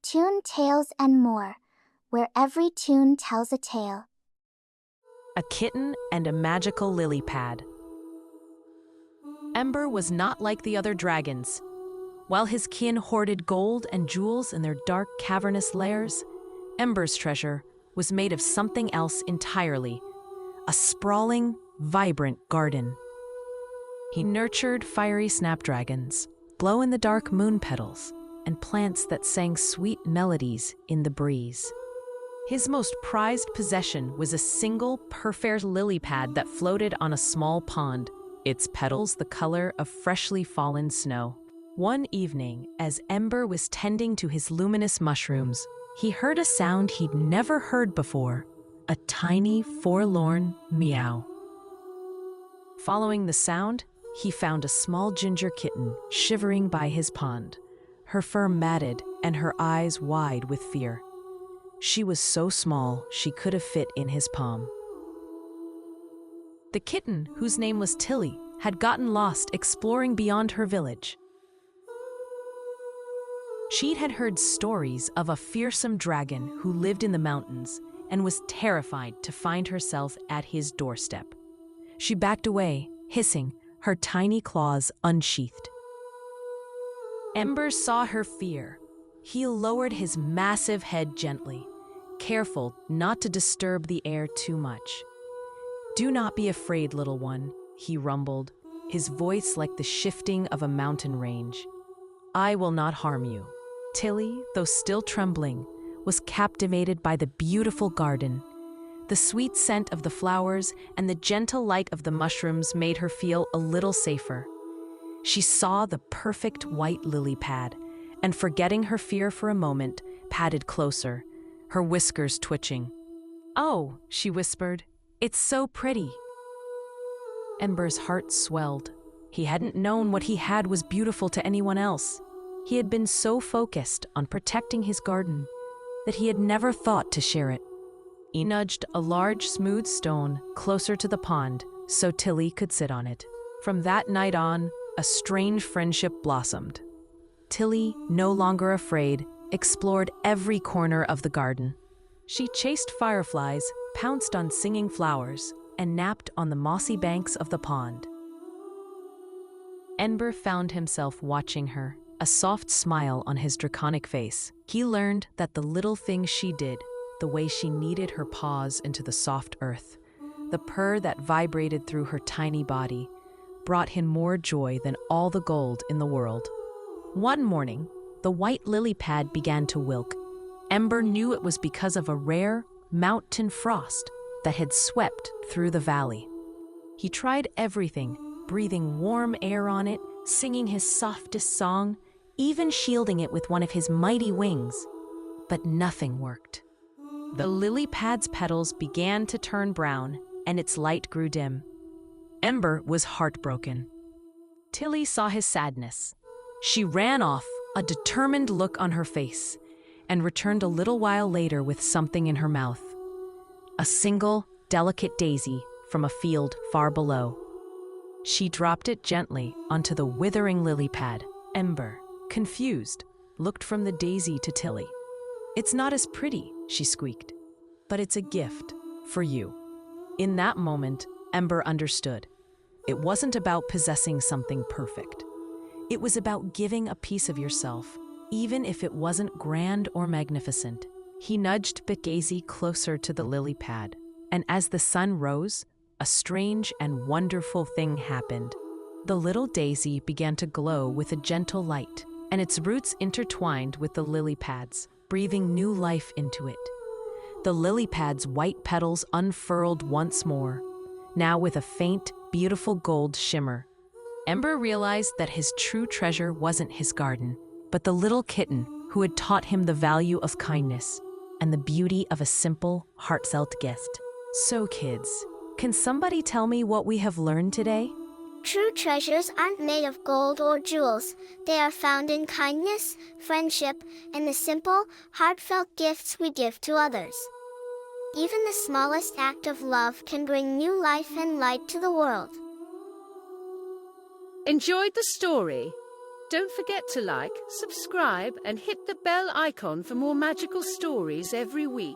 tune tales and more, where every tune tells a tale. A kitten and a magical lily pad. Ember was not like the other dragons. While his kin hoarded gold and jewels in their dark, cavernous lairs, Ember's treasure was made of something else entirely, a sprawling, vibrant garden. He nurtured fiery snapdragons, glow-in-the-dark moon petals, and plants that sang sweet melodies in the breeze. His most prized possession was a single, perfect lily pad that floated on a small pond, its petals the color of freshly fallen snow. One evening, as Ember was tending to his luminous mushrooms, he heard a sound he'd never heard before, a tiny, forlorn meow. Following the sound, he found a small ginger kitten shivering by his pond, her fur matted and her eyes wide with fear. She was so small she could have fit in his palm. The kitten, whose name was Tilly, had gotten lost exploring beyond her village. She had heard stories of a fearsome dragon who lived in the mountains and was terrified to find herself at his doorstep. She backed away, hissing, her tiny claws unsheathed. Ember saw her fear. He lowered his massive head gently, careful not to disturb the air too much. "Do not be afraid, little one," he rumbled, his voice like the shifting of a mountain range. "I will not harm you." Tilly, though still trembling, was captivated by the beautiful garden. The sweet scent of the flowers and the gentle light of the mushrooms made her feel a little safer. She saw the perfect white lily pad, and forgetting her fear for a moment, padded closer, her whiskers twitching. "Oh," she whispered, "it's so pretty." Ember's heart swelled. He hadn't known what he had was beautiful to anyone else. He had been so focused on protecting his garden that he had never thought to share it. He nudged a large, smooth stone closer to the pond so Tilly could sit on it. From that night on, a strange friendship blossomed. Tilly, no longer afraid, explored every corner of the garden. She chased fireflies, pounced on singing flowers, and napped on the mossy banks of the pond. Ember found himself watching her, a soft smile on his draconic face. He learned that the little things she did, the way she kneaded her paws into the soft earth, the purr that vibrated through her tiny body, brought him more joy than all the gold in the world. One morning, the white lily pad began to wilt. Ember knew it was because of a rare mountain frost that had swept through the valley. He tried everything, breathing warm air on it, singing his softest song, even shielding it with one of his mighty wings. But nothing worked. The lily pad's petals began to turn brown, and its light grew dim. Ember was heartbroken. Tilly saw his sadness. She ran off, a determined look on her face, and returned a little while later with something in her mouth. A single, delicate daisy from a field far below. She dropped it gently onto the withering lily pad. Ember, confused, looked from the daisy to Tilly. "It's not as pretty," she squeaked, "but it's a gift for you." In that moment, Ember understood. It wasn't about possessing something perfect. It was about giving a piece of yourself, even if it wasn't grand or magnificent. He nudged Daisy closer to the lily pad, and as the sun rose, a strange and wonderful thing happened. The little daisy began to glow with a gentle light, and its roots intertwined with the lily pad's, breathing new life into it. The lily pad's white petals unfurled once more, now with a faint, beautiful gold shimmer. Ember realized that his true treasure wasn't his garden, but the little kitten who had taught him the value of kindness and the beauty of a simple, heartfelt gift. So kids, can somebody tell me what we have learned today? True treasures aren't made of gold or jewels. They are found in kindness, friendship, and the simple, heartfelt gifts we give to others. Even the smallest act of love can bring new life and light to the world. Enjoyed the story? Don't forget to like, subscribe, and hit the bell icon for more magical stories every week.